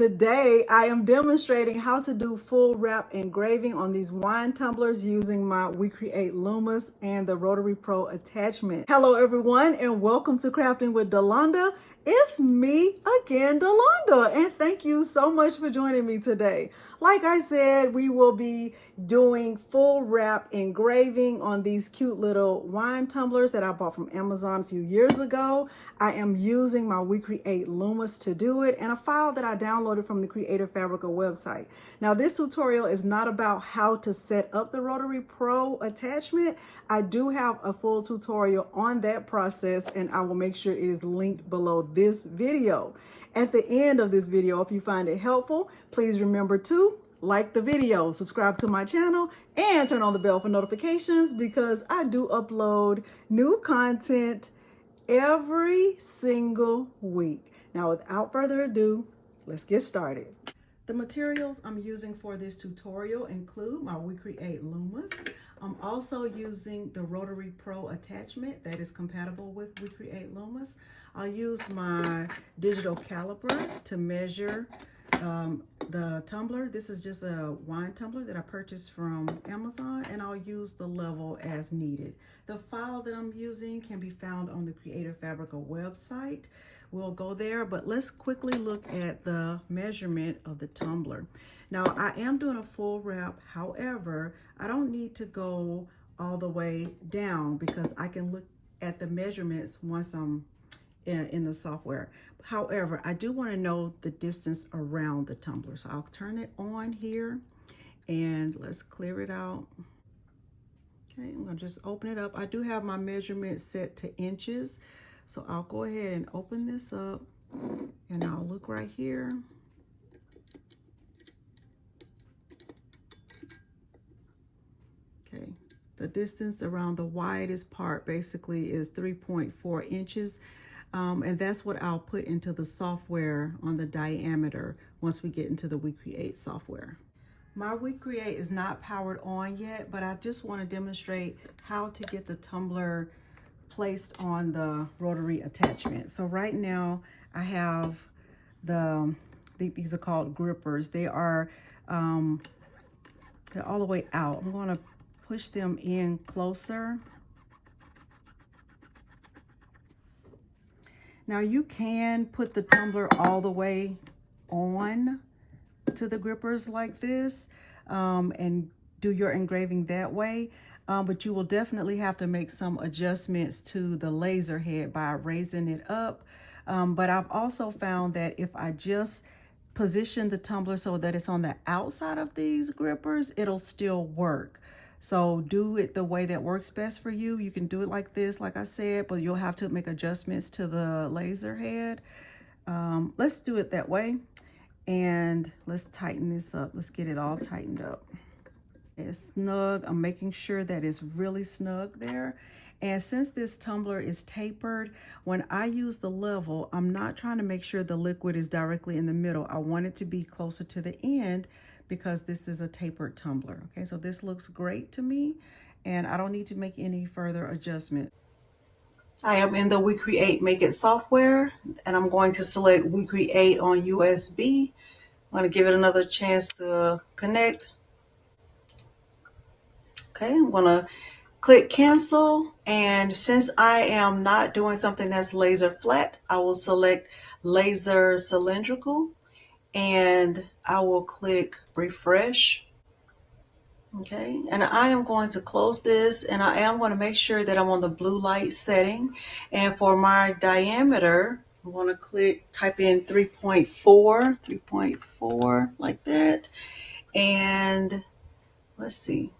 Today, I am demonstrating how to do full wrap engraving on these wine tumblers using my WeCreat Lumos and the Rotary Pro attachment. Hello everyone and welcome to Crafting with Delonda. It's me again, Delonda, and thank you so much for joining me today. Like I said, we will be doing full wrap engraving on these cute little wine tumblers that I bought from Amazon a few years ago. I am using my WeCreat Lumos to do it and a file that I downloaded from the Creative Fabrica website. Now this tutorial is not about how to set up the Rotary Pro attachment. I do have a full tutorial on that process and I will make sure it is linked below this video. At the end of this video, if you find it helpful, please remember to like the video, subscribe to my channel, and turn on the bell for notifications because I do upload new content every single week. Now, without further ado, let's get started. The materials I'm using for this tutorial include my WeCreat Lumos. I'm also using the Rotary Pro attachment that is compatible with WeCreat Lumos. I'll use my digital caliper to measure the tumbler. This is just a wine tumbler that I purchased from Amazon, and I'll use the level as needed. The file that I'm using can be found on the Creative Fabrica website. We'll go there, but let's quickly look at the measurement of the tumbler. Now, I am doing a full wrap. However, I don't need to go all the way down because I can look at the measurements once I'm in the software. However, I do want to know the distance around the tumbler. So I'll turn it on here and let's clear it out. Okay, I'm going to just open it up. I do have my measurement set to inches. So I'll go ahead and open this up and I'll look right here. Okay, the distance around the widest part basically is 3.4 inches. And that's what I'll put into the software on the diameter once we get into the WeCreat software. My WeCreat is not powered on yet, but I just want to demonstrate how to get the tumbler placed on the rotary attachment. So right now I have these are called grippers. They are they're all the way out. I'm going to push them in closer. Now you can put the tumbler all the way on to the grippers like this and do your engraving that way. But you will definitely have to make some adjustments to the laser head by raising it up. But I've also found that if I just position the tumbler so that it's on the outside of these grippers, it'll still work. So do it the way that works best for you. You can do it like this, like I said, but you'll have to make adjustments to the laser head. Let's do it that way. And let's tighten this up. Let's get it all tightened up. It's snug. I'm making sure that it's really snug there. And since this tumbler is tapered, when I use the level, I'm not trying to make sure the liquid is directly in the middle. I want it to be closer to the end because this is a tapered tumbler. Okay, so this looks great to me and I don't need to make any further adjustments. I am in the WeCreat Make It software and I'm going to select WeCreat on USB. I'm going to give it another chance to connect. Okay, I'm going to click cancel, and since I am not doing something that's laser flat, I will select laser cylindrical and I will click refresh. Okay, and I am going to close this and I am going to make sure that I'm on the blue light setting. And for my diameter, I'm going to type in 3.4 like that. And let's see.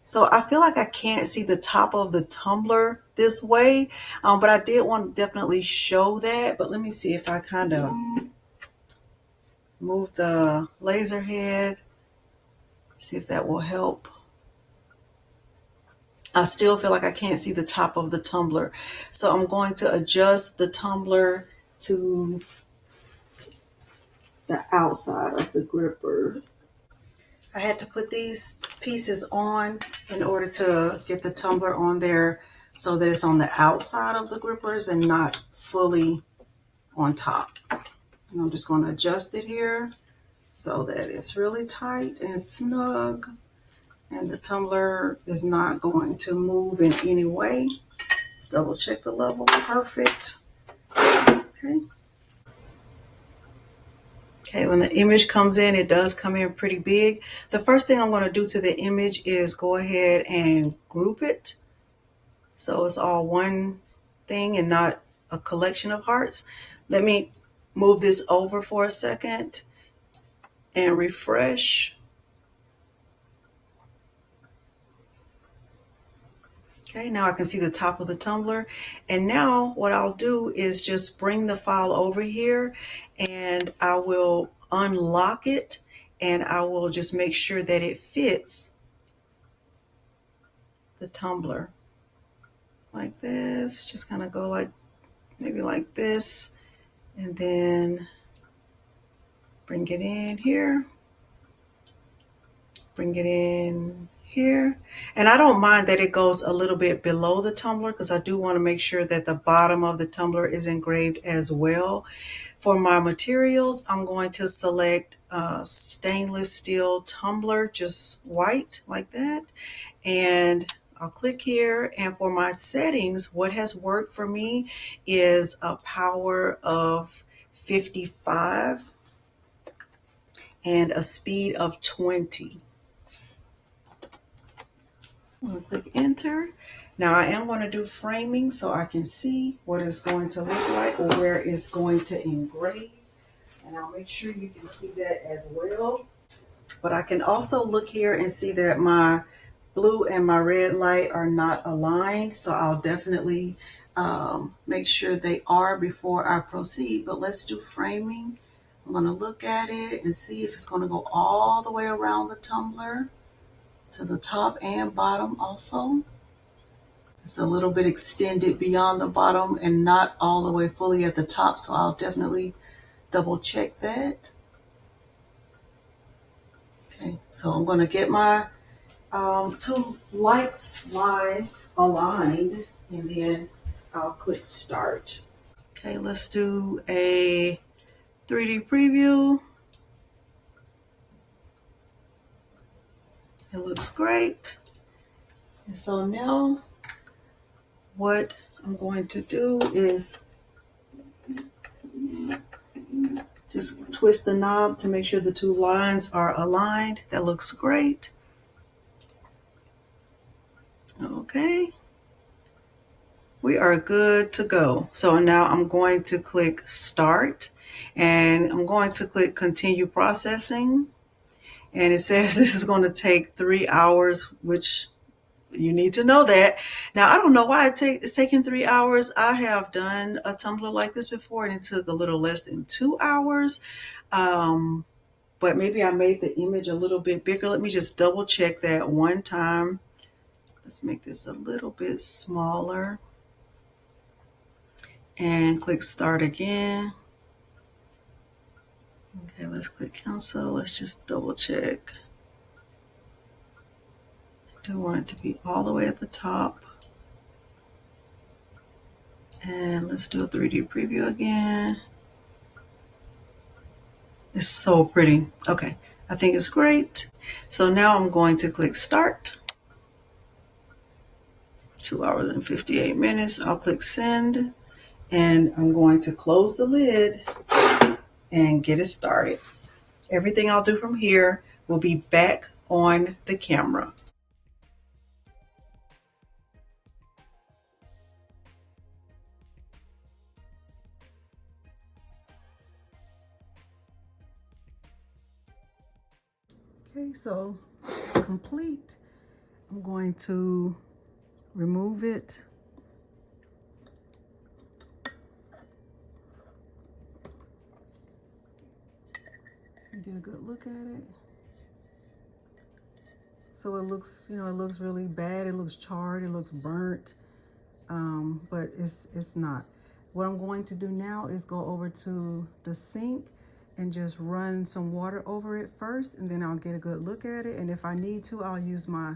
So I feel like I can't see the top of the tumbler this way, but I did want to definitely show that. But let me see if I kind of move the laser head, see if that will help. I still feel like I can't see the top of the tumbler. So I'm going to adjust the tumbler to the outside of the gripper. I had to put these pieces on in order to get the tumbler on there so that it's on the outside of the grippers and not fully on top. And I'm just going to adjust it here so that it's really tight and snug, and the tumbler is not going to move in any way. Let's double check the level. Perfect. Okay. Okay, when the image comes in, it does come in pretty big. The first thing I'm going to do to the image is go ahead and group it so it's all one thing and not a collection of hearts. Let me move this over for a second and refresh. Okay, now I can see the top of the tumbler. And now what I'll do is just bring the file over here and I will unlock it and I will just make sure that it fits the tumbler like this. Just kind of go like maybe like this and then bring it in here. Bring it in here. And I don't mind that it goes a little bit below the tumbler because I do want to make sure that the bottom of the tumbler is engraved as well. For my materials, I'm going to select stainless steel tumbler, just white like that. And I'll click here. And for my settings, what has worked for me is a power of 55 and a speed of 20. I'm going to click enter. Now I am going to do framing so I can see what it's going to look like or where it's going to engrave. And I'll make sure you can see that as well. But I can also look here and see that my blue and my red light are not aligned. So I'll definitely make sure they are before I proceed. But let's do framing. I'm going to look at it and see if it's going to go all the way around the tumbler to the top and bottom also. It's a little bit extended beyond the bottom and not all the way fully at the top, so I'll definitely double check that. Okay, so I'm going to get my two lights aligned and then I'll click start. Okay, let's do a 3D preview. It looks great. And so now what I'm going to do is just twist the knob to make sure the two lines are aligned. That looks great. Okay. We are good to go. So now I'm going to click start and I'm going to click continue processing. And it says this is going to take 3 hours, which you need to know that. Now, I don't know why it's taking 3 hours. I have done a tumbler like this before and it took a little less than 2 hours. But maybe I made the image a little bit bigger. Let me just double check that one time. Let's make this a little bit smaller. And click start again. Okay, let's click cancel. Let's just double check. I do want it to be all the way at the top. And let's do a 3D preview again. It's so pretty. Okay, I think it's great. So now I'm going to click start. 2 hours and 58 minutes. I'll click send. And I'm going to close the lid and get it started. Everything I'll do from here will be back on the camera. Okay, so it's complete. I'm going to remove it. Get a good look at it. So it looks, it looks really bad. It looks charred. It looks burnt, but it's not. What I'm going to do now is go over to the sink and just run some water over it first, and then I'll get a good look at it. And if I need to, I'll use my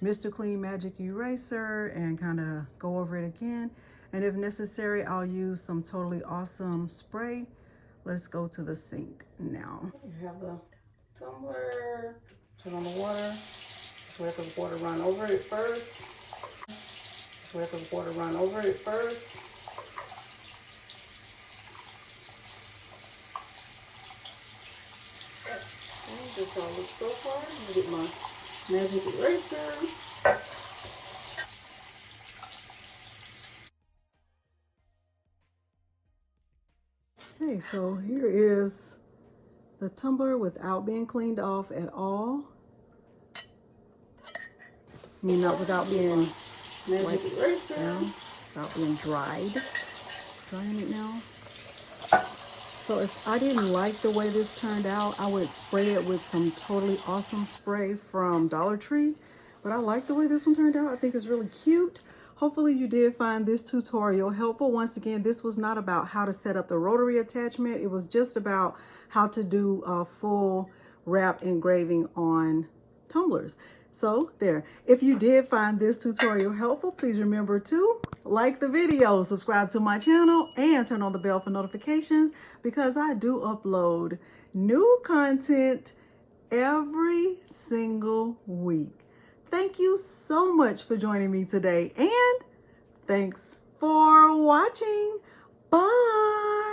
Mr. Clean Magic Eraser and kind of go over it again. And if necessary, I'll use some Totally Awesome spray let's go to the sink now. You have the tumbler, turn on the water. Let the water run over it first. Let the water run over it first. And this all looks so far. I'm gonna get my magic eraser. Okay, so here is the tumbler without being cleaned off at all. I mean, not without being magic eraser down, without being dried. Drying it now. So if I didn't like the way this turned out, I would spray it with some totally awesome spray from Dollar Tree. But I like the way this one turned out. I think it's really cute. Hopefully you did find this tutorial helpful. Once again, this was not about how to set up the rotary attachment. It was just about how to do a full wrap engraving on tumblers. So there, if you did find this tutorial helpful, please remember to like the video, subscribe to my channel, and turn on the bell for notifications because I do upload new content every single week. Thank you so much for joining me today, and thanks for watching. Bye.